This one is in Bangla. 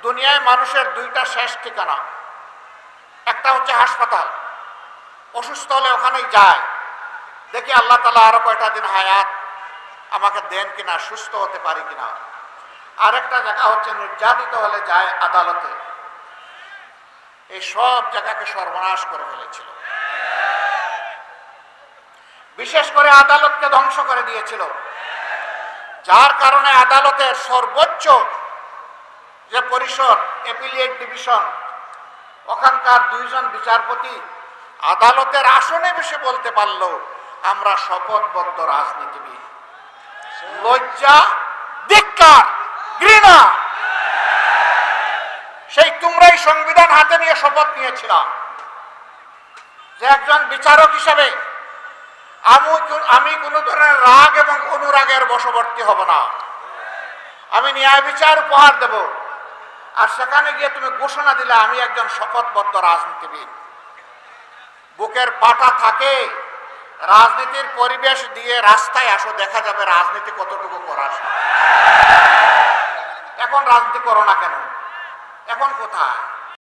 দুনিয়ায় মানুষের দুইটা শেষ ঠিকানা, একটা হচ্ছে হাসপাতাল, অসুস্থ হলে ওখানেই যায়, দেখি আল্লাহ তাআলা আরো কয়টা দিন হায়াত আমাকে দেন কিনা, সুস্থ হতে পারি কিনা। আরেকটা জায়গা হচ্ছে নির্যাতিত হলে যায় আদালতে। এই সব জায়গাকে সর্বনাশ করে ফেলেছিল, বিশেষ করে আদালতকে ধ্বংস করে দিয়েছিল, যার কারণে আদালতের সর্বোচ্চ যে পরিষদ অ্যাপিলিয়েট ডিভিশন, ওখানকার দুইজন বিচারপতি আদালতের আসনে বসে বলতে পারলো আমরা শপথবদ্ধ রাজনীতিবিদ। লজ্জা, ধিক্কার, ঘৃণা! সেই তোমরাই সংবিধান হাতে নিয়ে শপথ নিয়েছিলাম যে একজন বিচারক হিসাবে আমি কোন ধরনের রাগ এবং অনুরাগের বশবর্তী হব না, আমি ন্যায় বিচার উপহার দেব। আর সেখানে গিয়ে তুমি ঘোষণা দিলে আমি একজন শপথবদ্ধ রাজনীতিবিদ। বুকের পাটা থাকে, রাজনীতির পরিবেশ দিয়ে রাস্তায় আসো, দেখা যাবে রাজনীতি কতটুকু করার। এখন রাজনীতি করো না কেন? এখন কোথায়?